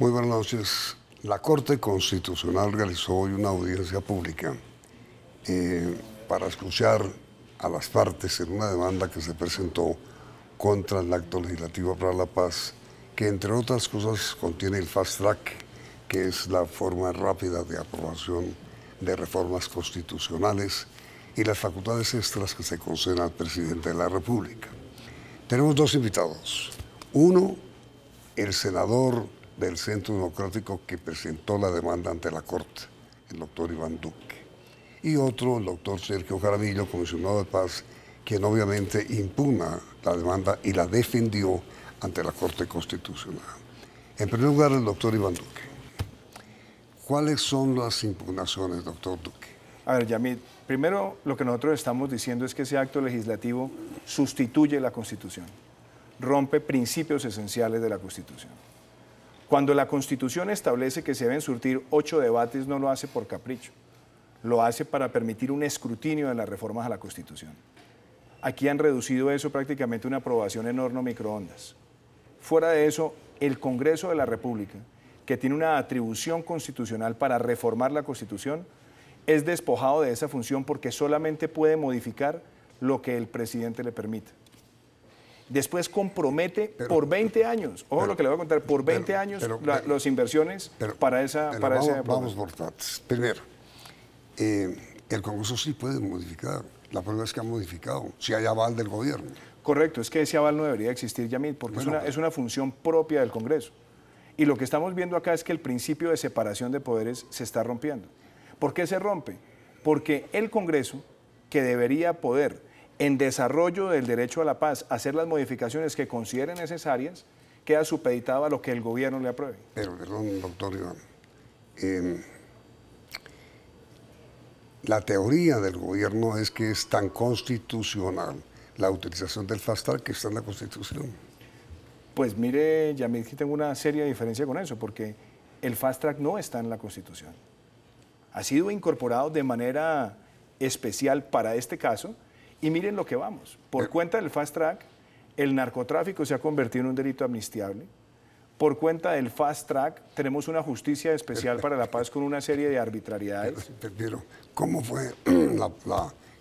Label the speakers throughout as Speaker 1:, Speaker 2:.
Speaker 1: Muy buenas noches. La Corte Constitucional realizó hoy una audiencia pública para escuchar a las partes en una demanda que se presentó contra el Acto Legislativo para la Paz, que entre otras cosas contiene el fast track, que es la forma rápida de aprobación de reformas constitucionales y las facultades extras que se conceden al presidente de la República. Tenemos dos invitados. Uno, el senador del Centro Democrático que presentó la demanda ante la Corte, el doctor Iván Duque. Y otro, el doctor Sergio Jaramillo, comisionado de paz, quien obviamente impugna la demanda y la defendió ante la Corte Constitucional. En primer lugar, el doctor Iván Duque. ¿Cuáles son las impugnaciones, doctor Duque?
Speaker 2: A ver, Yamid, primero lo que nosotros estamos diciendo es que ese acto legislativo sustituye la Constitución, rompe principios esenciales de la Constitución. Cuando la Constitución establece que se deben surtir 8 debates, no lo hace por capricho, lo hace para permitir un escrutinio de las reformas a la Constitución. Aquí han reducido eso prácticamente a una aprobación en horno microondas. Fuera de eso, el Congreso de la República, que tiene una atribución constitucional para reformar la Constitución, es despojado de esa función porque solamente puede modificar lo que el presidente le permita. Después compromete por 20 años, ojo lo que le voy a contar, por 20 años las inversiones para esa...
Speaker 1: Vamos por partes. Primero, el Congreso sí puede modificar. La prueba es que ha modificado, si hay aval del gobierno.
Speaker 2: Correcto, es que ese aval no debería existir, Yamid, porque es una función propia del Congreso. Y lo que estamos viendo acá es que el principio de separación de poderes se está rompiendo. ¿Por qué se rompe? Porque el Congreso, que debería poder, en desarrollo del derecho a la paz, hacer las modificaciones que considere necesarias, queda supeditado a lo que el gobierno le apruebe.
Speaker 1: Pero, perdón, doctor Iván, la teoría del gobierno es que es tan constitucional la utilización del fast track que está en la Constitución.
Speaker 2: Pues mire, Yamid, que tengo una seria diferencia con eso, porque el fast track no está en la Constitución. Ha sido incorporado de manera especial para este caso, y miren lo que vamos. Por cuenta del fast track, el narcotráfico se ha convertido en un delito amnistiable. Por cuenta del fast track, tenemos una justicia especial para la paz con una serie de arbitrariedades.
Speaker 1: Pero, ¿cómo fue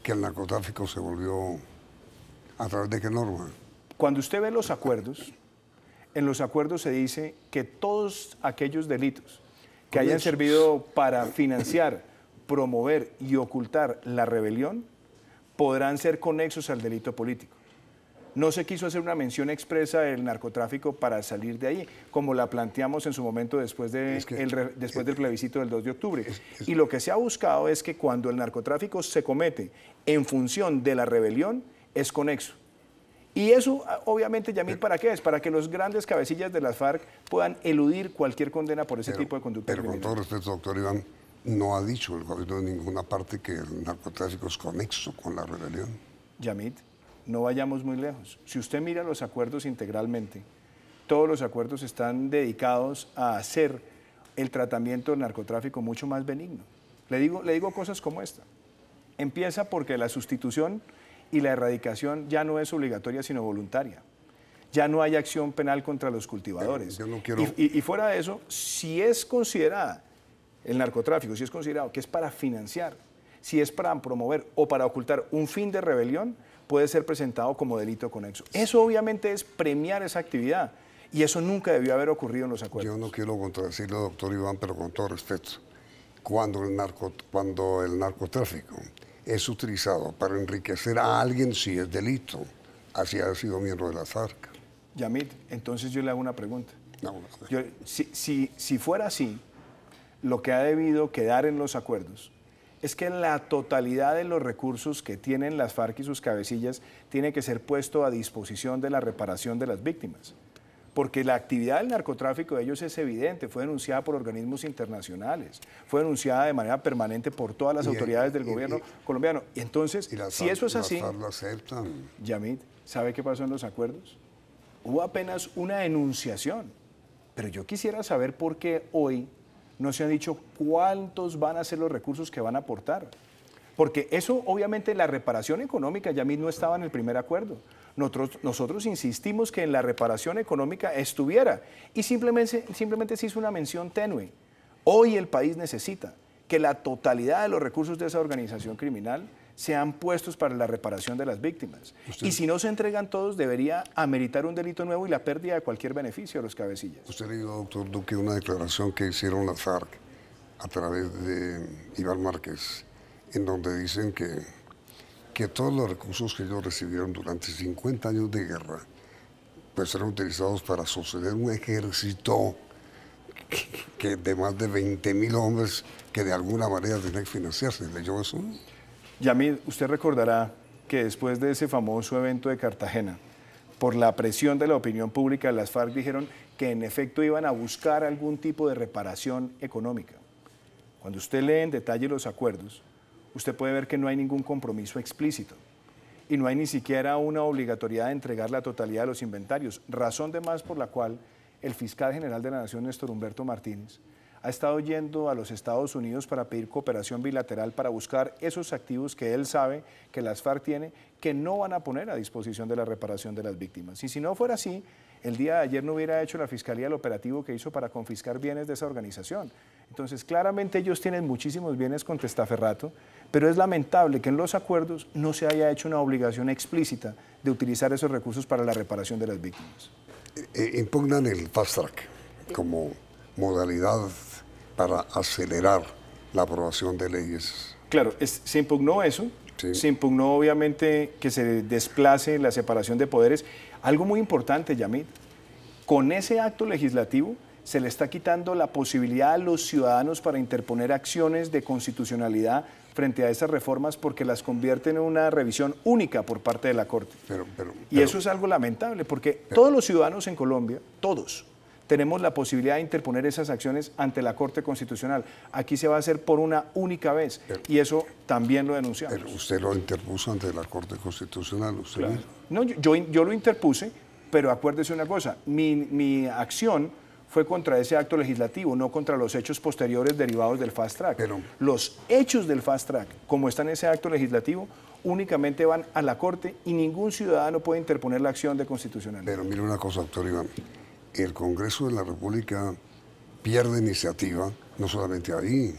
Speaker 1: que el narcotráfico se volvió, a través de qué norma?
Speaker 2: Cuando usted ve los acuerdos, en los acuerdos se dice que todos aquellos delitos que hayan servido para financiar, promover y ocultar la rebelión podrán ser conexos al delito político. No se quiso hacer una mención expresa del narcotráfico para salir de ahí, como la planteamos en su momento después del plebiscito del 2 de octubre. Y lo que se ha buscado es que cuando el narcotráfico se comete en función de la rebelión, es conexo. Y eso, obviamente, Yamid, ¿para qué es? Para que los grandes cabecillas de las FARC puedan eludir cualquier condena por ese tipo de conducta criminal.
Speaker 1: Con todo respeto, doctor Iván, no ha dicho el gobierno en ninguna parte que el narcotráfico es conexo con la rebelión.
Speaker 2: Yamid, no vayamos muy lejos. Si usted mira los acuerdos integralmente, todos los acuerdos están dedicados a hacer el tratamiento del narcotráfico mucho más benigno. Le digo cosas como esta. Empieza porque la sustitución y la erradicación ya no es obligatoria, sino voluntaria. Ya no hay acción penal contra los cultivadores.
Speaker 1: Yo no quiero...
Speaker 2: y fuera de eso, si es considerada el narcotráfico, si es considerado que es para financiar, si es para promover o para ocultar un fin de rebelión, puede ser presentado como delito conexo. Eso obviamente es premiar esa actividad y eso nunca debió haber ocurrido en los acuerdos.
Speaker 1: Yo no quiero contradecirlo, doctor Iván, pero con todo respeto. Cuando el narcotráfico es utilizado para enriquecer a alguien, sí es delito. Así ha sido miembro de la FARC.
Speaker 2: Yamid, entonces yo le hago una pregunta.
Speaker 1: No.
Speaker 2: Si fuera así, lo que ha debido quedar en los acuerdos es que la totalidad de los recursos que tienen las FARC y sus cabecillas tiene que ser puesto a disposición de la reparación de las víctimas. Porque la actividad del narcotráfico de ellos es evidente, fue denunciada por organismos internacionales, fue denunciada de manera permanente por todas las autoridades del gobierno colombiano. Y entonces, si eso es así, Yamid, ¿sabe qué pasó en los acuerdos? Hubo apenas una enunciación, pero yo quisiera saber por qué hoy no se ha dicho cuántos van a ser los recursos que van a aportar. Porque eso, obviamente, la reparación económica, Yamid, no estaba en el primer acuerdo. Nosotros insistimos que en la reparación económica estuviera y simplemente se hizo una mención tenue. Hoy el país necesita que la totalidad de los recursos de esa organización criminal sean puestos para la reparación de las víctimas. Y si no se entregan todos, debería ameritar un delito nuevo y la pérdida de cualquier beneficio a los cabecillas.
Speaker 1: Usted ha leído, doctor Duque, una declaración que hicieron las FARC a través de Iván Márquez, en donde dicen que todos los recursos que ellos recibieron durante 50 años de guerra, pues eran utilizados para sostener un ejército que de más de 20.000 hombres que de alguna manera tenían que financiarse. ¿Leyó eso?
Speaker 2: Yamid, usted recordará que después de ese famoso evento de Cartagena, por la presión de la opinión pública, las FARC dijeron que en efecto iban a buscar algún tipo de reparación económica. Cuando usted lee en detalle los acuerdos, usted puede ver que no hay ningún compromiso explícito y no hay ni siquiera una obligatoriedad de entregar la totalidad de los inventarios, razón de más por la cual el fiscal general de la Nación, Néstor Humberto Martínez, ha estado yendo a los Estados Unidos para pedir cooperación bilateral para buscar esos activos que él sabe que las FARC tiene, que no van a poner a disposición de la reparación de las víctimas. Y si no fuera así, el día de ayer no hubiera hecho la Fiscalía el operativo que hizo para confiscar bienes de esa organización. Entonces, claramente ellos tienen muchísimos bienes con testaferrato, pero es lamentable que en los acuerdos no se haya hecho una obligación explícita de utilizar esos recursos para la reparación de las víctimas.
Speaker 1: Impugnan el fast track como modalidad para acelerar la aprobación de leyes.
Speaker 2: Claro, se impugnó eso, sí. Se impugnó obviamente que se desplace la separación de poderes. Algo muy importante, Yamid, con ese acto legislativo se le está quitando la posibilidad a los ciudadanos para interponer acciones de constitucionalidad frente a esas reformas porque las convierten en una revisión única por parte de la Corte. Y eso es algo lamentable porque todos los ciudadanos en Colombia, todos, tenemos la posibilidad de interponer esas acciones ante la Corte Constitucional. Aquí se va a hacer por una única vez y eso también lo denunciamos.
Speaker 1: Pero usted lo interpuso ante la Corte Constitucional, ¿usted
Speaker 2: claro.
Speaker 1: mismo?
Speaker 2: No, yo lo interpuse, pero acuérdese una cosa, mi acción fue contra ese acto legislativo, no contra los hechos posteriores derivados del fast track. Los hechos del fast track, como está en ese acto legislativo, únicamente van a la Corte y ningún ciudadano puede interponer la acción de constitucionalidad.
Speaker 1: Pero mire una cosa, doctor Iván, el Congreso de la República pierde iniciativa, no solamente ahí.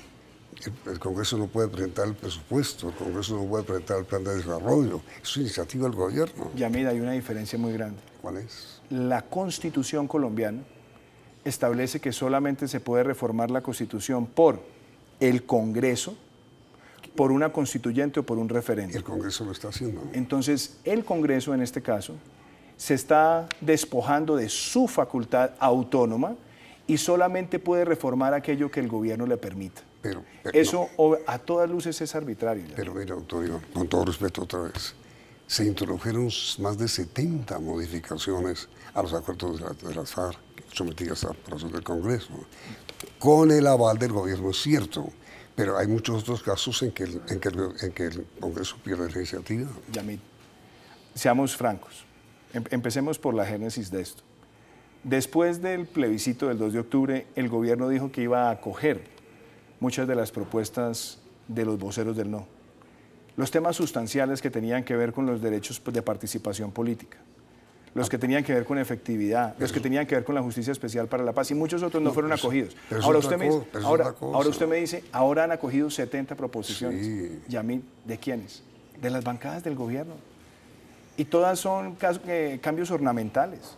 Speaker 1: El Congreso no puede presentar el presupuesto, el Congreso no puede presentar el plan de desarrollo. Es iniciativa del gobierno.
Speaker 2: Ya mira, hay una diferencia muy grande.
Speaker 1: ¿Cuál es?
Speaker 2: La Constitución colombiana establece que solamente se puede reformar la Constitución por el Congreso, por una constituyente o por un referéndum.
Speaker 1: El Congreso lo está haciendo, ¿no?
Speaker 2: Entonces, el Congreso, en este caso, se está despojando de su facultad autónoma y solamente puede reformar aquello que el gobierno le permita.
Speaker 1: Pero
Speaker 2: eso a todas luces es arbitrario. ¿Ya?
Speaker 1: Pero mira, doctor Iván, con todo respeto otra vez, se introdujeron más de 70 modificaciones a los acuerdos de las FARC sometidas a procesos del Congreso, con el aval del gobierno, es cierto, pero hay muchos otros casos en que el Congreso pierde la iniciativa.
Speaker 2: Yamid, seamos francos, empecemos por la génesis de esto. Después del plebiscito del 2 de octubre, el gobierno dijo que iba a acoger muchas de las propuestas de los voceros del no. Los temas sustanciales que tenían que ver con los derechos de participación política, los que tenían que ver con efectividad, los que tenían que ver con la justicia especial para la paz y muchos otros no fueron acogidos. Ahora usted me dice, ahora han acogido 70 proposiciones.
Speaker 1: Sí.
Speaker 2: Yamid, ¿de quiénes? De las bancadas del gobierno. Y todas son cambios ornamentales.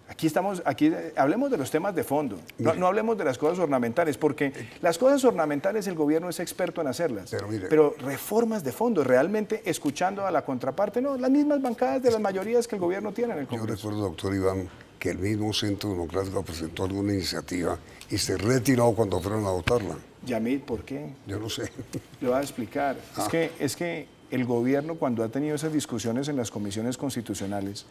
Speaker 2: Aquí hablemos de los temas de fondo, no hablemos de las cosas ornamentales, porque las cosas ornamentales el gobierno es experto en hacerlas, pero reformas de fondo, realmente escuchando a la contraparte, no, las mismas bancadas de las mayorías que el gobierno tiene en el Congreso.
Speaker 1: Yo recuerdo, doctor Iván, que el mismo Centro Democrático presentó alguna iniciativa y se retiró cuando fueron a votarla.
Speaker 2: Yamid, ¿por qué?
Speaker 1: Yo no sé.
Speaker 2: Le voy a explicar. Es que el gobierno, cuando ha tenido esas discusiones en las comisiones constitucionales,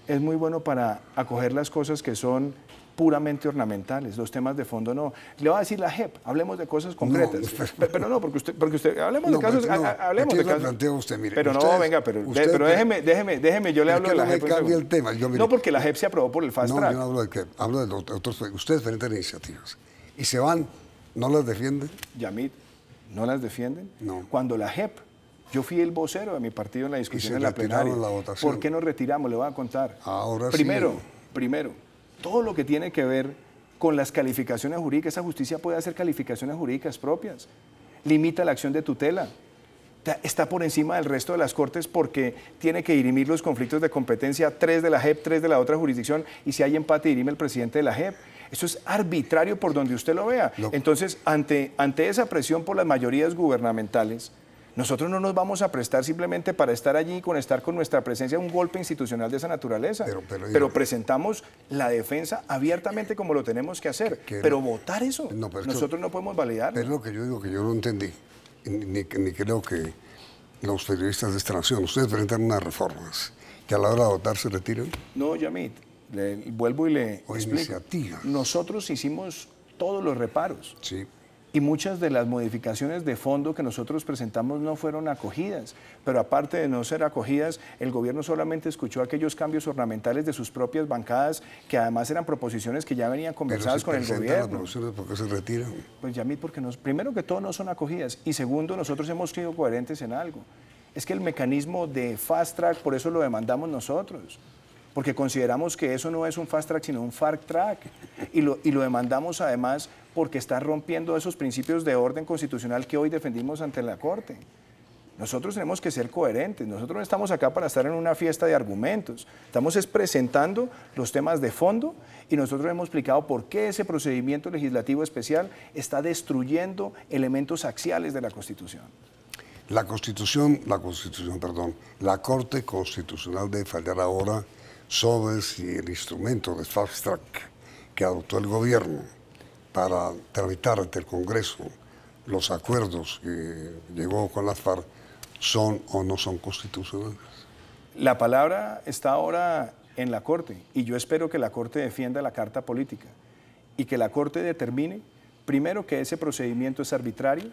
Speaker 2: es muy bueno para acoger las cosas que son puramente ornamentales, los temas de fondo no. Le voy a decir la JEP, hablemos de cosas concretas. No, pero no, porque usted hablemos de casos, hablemos de casos.
Speaker 1: Usted, mire,
Speaker 2: pero
Speaker 1: ustedes,
Speaker 2: no, venga, pero déjeme, yo le hablo de la JEP.
Speaker 1: Cambia el tema.
Speaker 2: No, porque la JEP se aprobó por el fast track.
Speaker 1: No, yo no hablo de que, hablo de otros, ustedes presentan iniciativas y se van, ¿no las defienden?
Speaker 2: Yamid, ¿no las defienden?
Speaker 1: No.
Speaker 2: Cuando la JEP, Yo fui el vocero de mi partido en la discusión en la plenaria.
Speaker 1: La votación.
Speaker 2: ¿Por qué nos retiramos? Le voy a contar.
Speaker 1: Ahora
Speaker 2: primero,
Speaker 1: sí.
Speaker 2: Todo lo que tiene que ver con las calificaciones jurídicas, esa justicia puede hacer calificaciones jurídicas propias. Limita la acción de tutela. Está por encima del resto de las cortes porque tiene que dirimir los conflictos de competencia, 3 de la JEP, 3 de la otra jurisdicción, y si hay empate dirime el presidente de la JEP. Eso es arbitrario por donde usted lo vea. Entonces, ante esa presión por las mayorías gubernamentales, nosotros no nos vamos a prestar simplemente para estar allí con nuestra presencia un golpe institucional de esa naturaleza. Pero presentamos la defensa abiertamente como lo tenemos que hacer. Pero votar eso, nosotros no podemos validarlo.
Speaker 1: Es lo que yo digo que yo no entendí. Ni creo que los periodistas de esta nación, ustedes presentan unas reformas que a la hora de votar se retiran.
Speaker 2: No, Yamit, vuelvo y le explico.
Speaker 1: Iniciativas.
Speaker 2: Nosotros hicimos todos los reparos.
Speaker 1: Sí.
Speaker 2: Y muchas de las modificaciones de fondo que nosotros presentamos no fueron acogidas. Pero aparte de no ser acogidas, el gobierno solamente escuchó aquellos cambios ornamentales de sus propias bancadas, que además eran proposiciones que ya venían conversadas con el gobierno.
Speaker 1: Las proposiciones, ¿por qué se retiran?
Speaker 2: Pues Yamit, porque primero que todo no son acogidas. Y segundo, nosotros hemos sido coherentes en algo. Es que el mecanismo de fast track, por eso lo demandamos nosotros. Porque consideramos que eso no es un fast track, sino un fast track. Y lo demandamos además porque está rompiendo esos principios de orden constitucional que hoy defendimos ante la Corte. Nosotros tenemos que ser coherentes. Nosotros no estamos acá para estar en una fiesta de argumentos. Estamos presentando los temas de fondo y nosotros hemos explicado por qué ese procedimiento legislativo especial está destruyendo elementos axiales de la Constitución.
Speaker 1: La Corte Constitucional debe fallar ahora sobre si el instrumento de fast track que adoptó el gobierno para tramitar ante el Congreso los acuerdos que llegó con las FARC son o no son constitucionales.
Speaker 2: La palabra está ahora en la Corte y yo espero que la Corte defienda la Carta Política y que la Corte determine, primero, que ese procedimiento es arbitrario,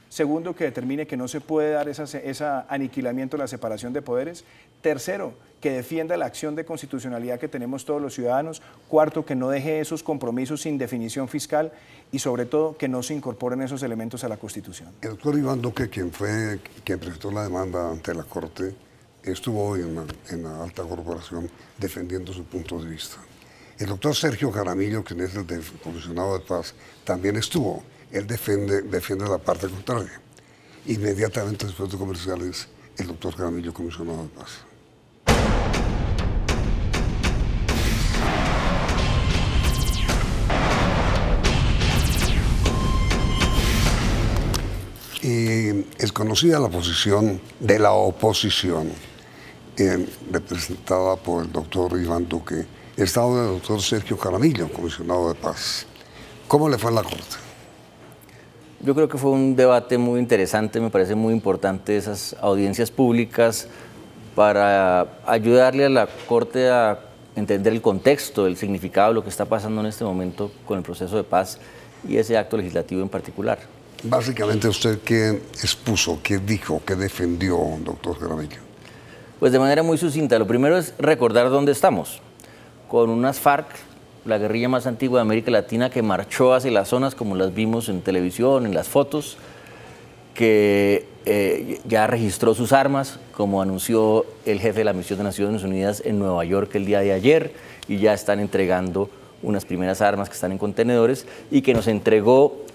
Speaker 2: segundo, que determine que no se puede dar ese aniquilamiento, la separación de poderes, tercero, que defienda la acción de constitucionalidad que tenemos todos los ciudadanos, cuarto, que no deje esos compromisos sin definición fiscal y sobre todo que no se incorporen esos elementos a la Constitución.
Speaker 1: El doctor Iván Duque, quien presentó la demanda ante la Corte, estuvo hoy en la alta corporación defendiendo su punto de vista. El doctor Sergio Jaramillo, quien es el comisionado de paz, también estuvo. Él defiende la parte contraria. Inmediatamente después de comerciales, el doctor Jaramillo, comisionado de paz. Es conocida la posición de la oposición, representada por el doctor Iván Duque. Estado del doctor Sergio Jaramillo, comisionado de paz. ¿Cómo le fue en la Corte?
Speaker 3: Yo creo que fue un debate muy interesante, me parece muy importante esas audiencias públicas para ayudarle a la Corte a entender el contexto, el significado de lo que está pasando en este momento con el proceso de paz y ese acto legislativo en particular.
Speaker 1: Básicamente, ¿usted qué expuso, qué dijo, qué defendió, doctor Jaramillo?
Speaker 3: Pues de manera muy sucinta. Lo primero es recordar dónde estamos, con unas FARC, la guerrilla más antigua de América Latina, que marchó hacia las zonas como las vimos en televisión, en las fotos, que ya registró sus armas, como anunció el jefe de la Misión de Naciones Unidas en Nueva York el día de ayer, y ya están entregando unas primeras armas que están en contenedores, y que nos entregó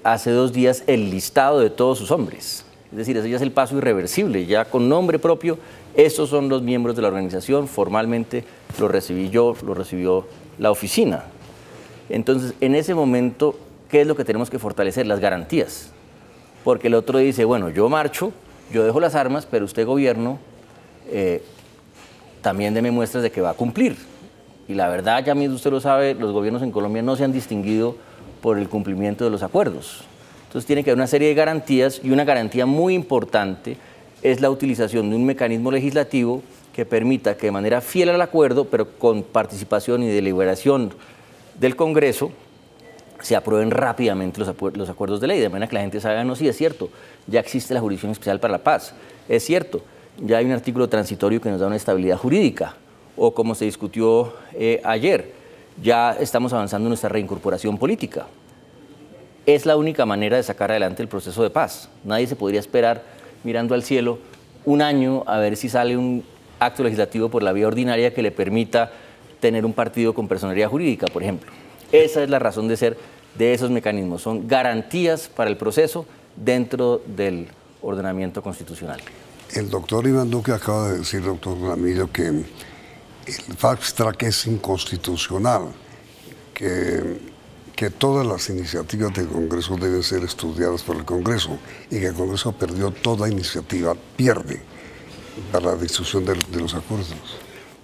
Speaker 3: hace 2 días el listado de todos sus hombres. Es decir, ese ya es el paso irreversible, ya con nombre propio. Estos son los miembros de la organización, formalmente lo recibí yo, lo recibió la oficina. Entonces, en ese momento, ¿qué es lo que tenemos que fortalecer? Las garantías. Porque el otro dice, bueno, yo marcho, yo dejo las armas, pero usted, gobierno, también deme muestras de que va a cumplir. Y la verdad, ya mismo usted lo sabe, los gobiernos en Colombia no se han distinguido por el cumplimiento de los acuerdos. Entonces, tiene que haber una serie de garantías, y una garantía muy importante es la utilización de un mecanismo legislativo que permita que de manera fiel al acuerdo, pero con participación y deliberación del Congreso, se aprueben rápidamente los acuerdos de ley, de manera que la gente sabe, no, sí, es cierto, ya existe la Jurisdicción Especial para la Paz, es cierto, ya hay un artículo transitorio que nos da una estabilidad jurídica, o como se discutió ayer, ya estamos avanzando en nuestra reincorporación política. Es la única manera de sacar adelante el proceso de paz. Nadie se podría esperar mirando al cielo un año a ver si sale un acto legislativo por la vía ordinaria que le permita tener un partido con personalidad jurídica, por ejemplo. Esa es la razón de ser de esos mecanismos. Son garantías para el proceso dentro del ordenamiento constitucional.
Speaker 1: El doctor Iván Duque acaba de decir, doctor Jaramillo, que el fast track es inconstitucional, que todas las iniciativas del Congreso deben ser estudiadas por el Congreso y que el Congreso perdió toda iniciativa, pierde para la discusión de los acuerdos.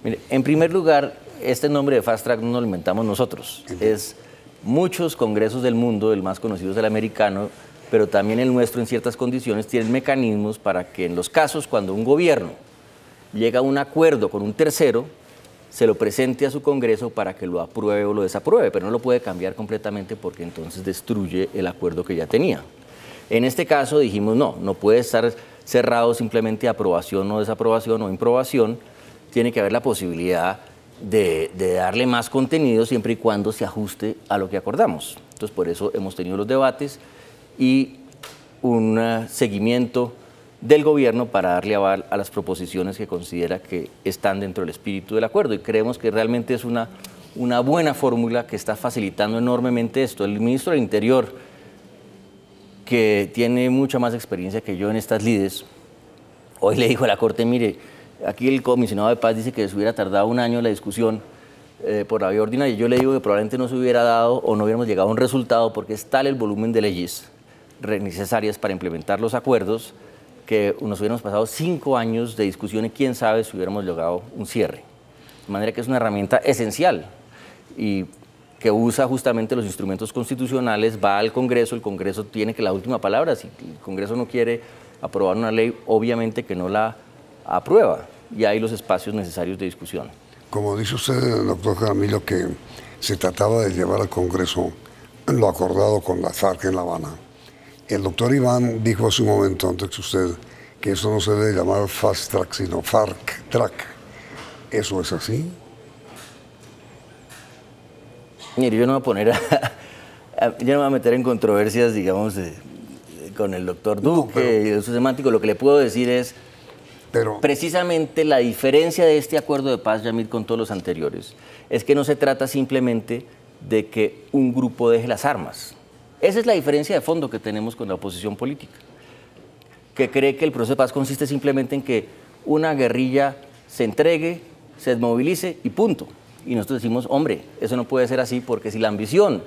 Speaker 3: Mire, en primer lugar, este nombre de fast track no lo inventamos nosotros. Es muchos congresos del mundo, el más conocido es el americano, pero también el nuestro en ciertas condiciones tienen mecanismos para que en los casos cuando un gobierno llega a un acuerdo con un tercero, se lo presente a su Congreso para que lo apruebe o lo desapruebe, pero no lo puede cambiar completamente porque entonces destruye el acuerdo que ya tenía. En este caso dijimos no puede estar cerrado simplemente a aprobación o desaprobación o improbación, tiene que haber la posibilidad de darle más contenido siempre y cuando se ajuste a lo que acordamos. Entonces por eso hemos tenido los debates y un seguimiento del gobierno para darle aval a las proposiciones que considera que están dentro del espíritu del acuerdo y creemos que realmente es una buena fórmula que está facilitando enormemente esto. El ministro del Interior, que tiene mucha más experiencia que yo en estas lides, hoy le dijo a la Corte, mire, aquí el comisionado de paz dice que se hubiera tardado un año la discusión por la vía ordinaria. Yo le digo que probablemente no se hubiera dado o no hubiéramos llegado a un resultado porque es tal el volumen de leyes necesarias para implementar los acuerdos que nos hubiéramos pasado 5 años de discusión y quién sabe si hubiéramos logrado un cierre. De manera que es una herramienta esencial y que usa justamente los instrumentos constitucionales, va al Congreso, el Congreso tiene que la última palabra. Si el Congreso no quiere aprobar una ley, obviamente que no la aprueba y hay los espacios necesarios de discusión.
Speaker 1: Como dice usted, doctor Jaramillo, que se trataba de llevar al Congreso lo acordado con la FARC en La Habana. El doctor Iván dijo hace un momento, antes que usted, que eso no se debe llamar fast track, sino FARC track. ¿Eso es así?
Speaker 3: Mire, yo no me voy a poner yo no me voy a meter en controversias, digamos, con el doctor Duque y su semántico. Lo que le puedo decir es, precisamente la diferencia de este acuerdo de paz, Yamil, con todos los anteriores, es que no se trata simplemente de que un grupo deje las armas. Esa es la diferencia de fondo que tenemos con la oposición política, que cree que el proceso de paz consiste simplemente en que una guerrilla se entregue, se desmovilice y punto. Y nosotros decimos, hombre, eso no puede ser así porque si la ambición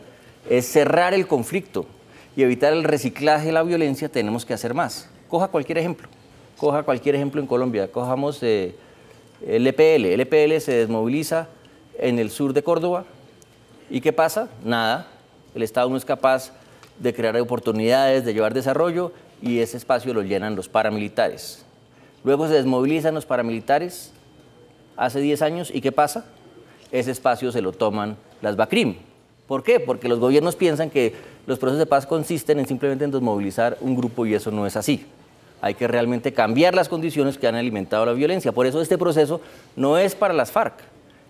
Speaker 3: es cerrar el conflicto y evitar el reciclaje de la violencia, tenemos que hacer más. Coja cualquier ejemplo en Colombia, cojamos el EPL. El EPL se desmoviliza en el sur de Córdoba y ¿qué pasa? Nada, el Estado no es capaz de crear oportunidades, de llevar desarrollo y ese espacio lo llenan los paramilitares. Luego se desmovilizan los paramilitares hace 10 años y ¿qué pasa? Ese espacio se lo toman las BACRIM. ¿Por qué? Porque los gobiernos piensan que los procesos de paz consisten en simplemente en desmovilizar un grupo y eso no es así. Hay que realmente cambiar las condiciones que han alimentado la violencia. Por eso este proceso no es para las FARC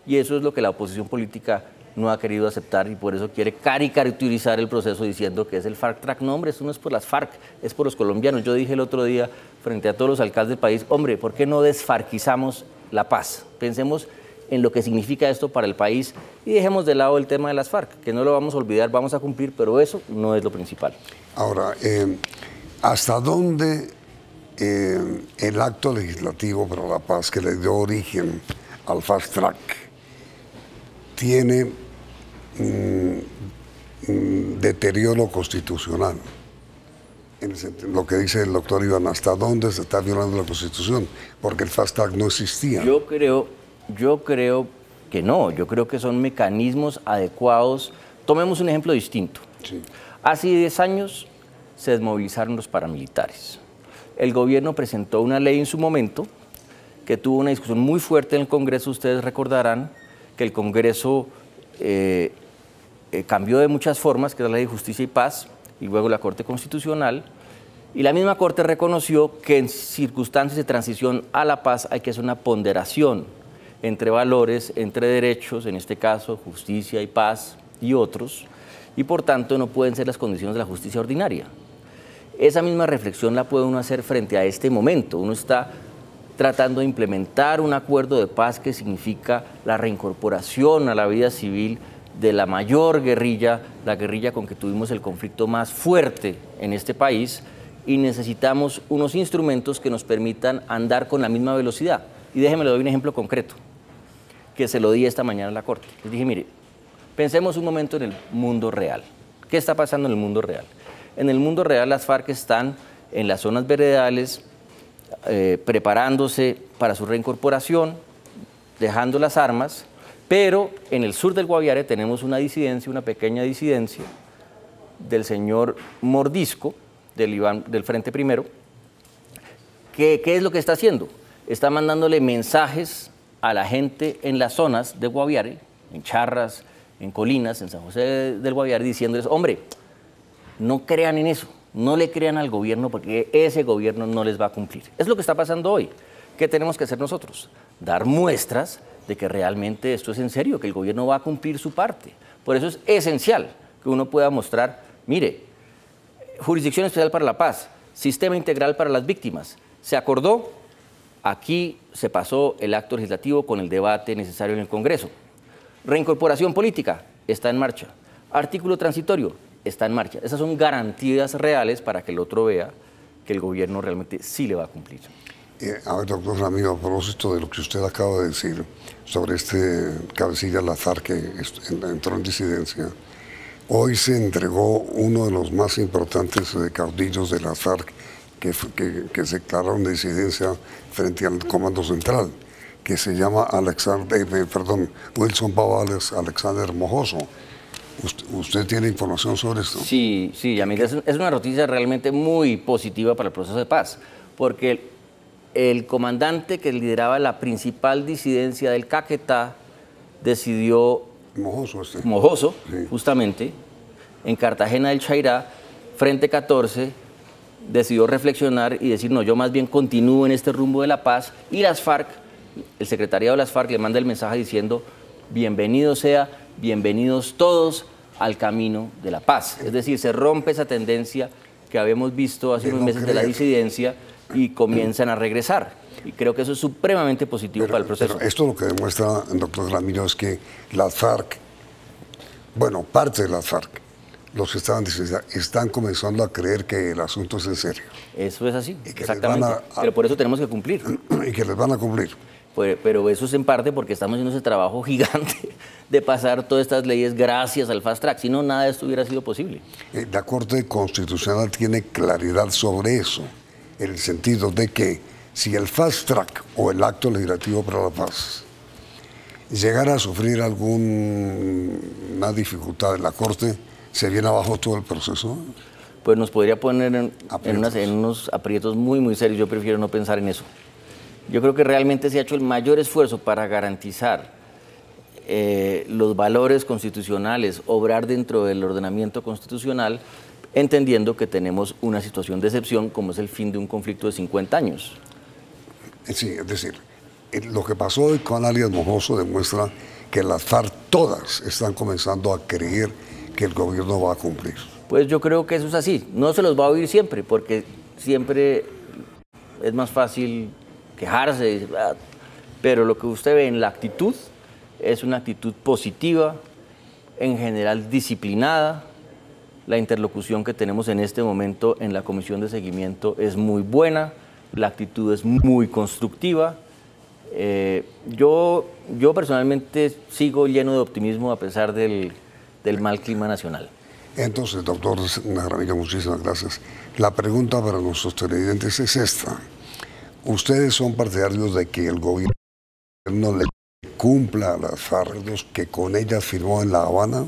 Speaker 3: y eso es lo que la oposición política no ha querido aceptar y por eso quiere caricaturizar el proceso diciendo que es el FARC track. No, hombre, eso no es por las FARC, es por los colombianos. Yo dije el otro día frente a todos los alcaldes del país, hombre, ¿por qué no desfarquizamos la paz? Pensemos en lo que significa esto para el país y dejemos de lado el tema de las FARC, que no lo vamos a olvidar, vamos a cumplir, pero eso no es lo principal.
Speaker 1: Ahora, ¿hasta dónde el acto legislativo para la paz que le dio origen al fast track tiene deterioro constitucional? En lo que dice el doctor Iván, ¿hasta dónde se está violando la Constitución? Porque el fast track no existía.
Speaker 3: Yo creo que no, yo creo que son mecanismos adecuados. Tomemos un ejemplo distinto.
Speaker 1: Sí.
Speaker 3: Hace 10 años se desmovilizaron los paramilitares. El gobierno presentó una ley en su momento que tuvo una discusión muy fuerte en el Congreso. Ustedes recordarán que el Congreso cambió de muchas formas, que es la Ley de Justicia y Paz, y luego la Corte Constitucional, y la misma Corte reconoció que en circunstancias de transición a la paz hay que hacer una ponderación entre valores, entre derechos, en este caso justicia y paz y otros, y por tanto no pueden ser las condiciones de la justicia ordinaria. Esa misma reflexión la puede uno hacer frente a este momento. Uno está tratando de implementar un acuerdo de paz que significa la reincorporación a la vida civil de la mayor guerrilla, la guerrilla con que tuvimos el conflicto más fuerte en este país, y necesitamos unos instrumentos que nos permitan andar con la misma velocidad. Y déjeme, le doy un ejemplo concreto, que se lo di esta mañana a la Corte. Les dije, mire, pensemos un momento en el mundo real. ¿Qué está pasando en el mundo real? En el mundo real las FARC están en las zonas veredales, preparándose para su reincorporación, dejando las armas, pero en el sur del Guaviare tenemos una disidencia, una pequeña disidencia del señor Mordisco, del Frente Primero. ¿Qué es lo que está haciendo? Está mandándole mensajes a la gente en las zonas de Guaviare, en Charras, en Colinas, en San José del Guaviare, diciéndoles, hombre, no crean en eso, no le crean al gobierno porque ese gobierno no les va a cumplir. Es lo que está pasando hoy. ¿Qué tenemos que hacer nosotros? Dar muestras de que realmente esto es en serio, que el gobierno va a cumplir su parte. Por eso es esencial que uno pueda mostrar, mire, Jurisdicción Especial para la Paz, Sistema Integral para las Víctimas. Se acordó, aquí se pasó el acto legislativo con el debate necesario en el Congreso. Reincorporación política está en marcha. Artículo transitorio está en marcha. Esas son garantías reales para que el otro vea que el gobierno realmente sí le va a cumplir.
Speaker 1: A ver, doctor Ramiro, a propósito de lo que usted acaba de decir sobre este cabecilla de la FARC que entró en disidencia, hoy se entregó uno de los más importantes caudillos de la FARC que se declararon de disidencia frente al Comando Central, que se llama Wilson Pavales Alexander Mojoso. ¿Usted tiene información sobre esto?
Speaker 3: Sí, amiga, es una noticia realmente muy positiva para el proceso de paz, porque el comandante que lideraba la principal disidencia del Caquetá decidió, Mojoso, sí, justamente, en Cartagena del Chairá, Frente 14, decidió reflexionar y decir, no, yo más bien continúo en este rumbo de la paz, y las FARC, el secretariado de las FARC le manda el mensaje diciendo, bienvenido sea, bienvenidos todos al camino de la paz. Es decir, se rompe esa tendencia que habíamos visto hace unos meses de la disidencia y comienzan a regresar. Y creo que eso es supremamente positivo para el proceso.
Speaker 1: Pero esto lo que demuestra, doctor Ramiro, es que las FARC, bueno, parte de las FARC, los que estaban diciendo, están comenzando a creer que el asunto es en serio.
Speaker 3: Eso es así, exactamente. Pero por eso tenemos que cumplir.
Speaker 1: Y que les van a cumplir.
Speaker 3: Pero eso es en parte porque estamos haciendo ese trabajo gigante de pasar todas estas leyes gracias al Fast Track. Si no, nada de esto hubiera sido posible.
Speaker 1: La Corte Constitucional tiene claridad sobre eso, en el sentido de que si el Fast Track o el Acto Legislativo para la Paz llegara a sufrir alguna dificultad en la Corte, ¿se viene abajo todo el proceso?
Speaker 3: Pues nos podría poner en unos aprietos muy, muy serios. Yo prefiero no pensar en eso. Yo creo que realmente se ha hecho el mayor esfuerzo para garantizar los valores constitucionales, obrar dentro del ordenamiento constitucional, entendiendo que tenemos una situación de excepción como es el fin de un conflicto de 50 años.
Speaker 1: Sí, es decir, lo que pasó hoy con alias Mojoso demuestra que las FARC todas están comenzando a creer que el gobierno va a cumplir.
Speaker 3: Pues yo creo que eso es así. No se los va a oír siempre, porque siempre es más fácil quejarse, pero lo que usted ve en la actitud es una actitud positiva, en general disciplinada. La interlocución que tenemos en este momento en la comisión de seguimiento es muy buena, la actitud es muy constructiva. Yo personalmente sigo lleno de optimismo a pesar del mal clima nacional. Entonces,
Speaker 1: doctor Ramiro, muchísimas gracias. La pregunta para nuestros televidentes es esta. ¿Ustedes son partidarios de que el gobierno le cumpla a las FARC que con ellas firmó en La Habana?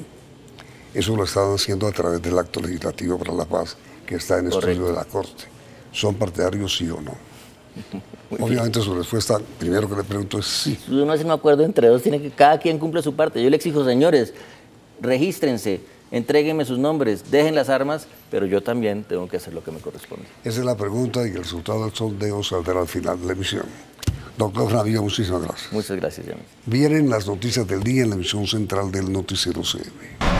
Speaker 1: Eso lo están haciendo a través del Acto Legislativo para la Paz, que está en estudio de la Corte. ¿Son partidarios, sí o no? Obviamente su respuesta, primero que le pregunto, es sí.
Speaker 3: Uno hace un acuerdo entre dos, tiene que cada quien cumple su parte. Yo le exijo, señores, regístrense, entréguenme sus nombres, dejen las armas, pero yo también tengo que hacer lo que me corresponde.
Speaker 1: Esa es la pregunta y el resultado del sondeo saldrá al final de la emisión. Doctor Ramiro, muchísimas gracias.
Speaker 3: Muchas gracias, Yamil.
Speaker 1: Vienen las noticias del día en la emisión central del Noticiero CM.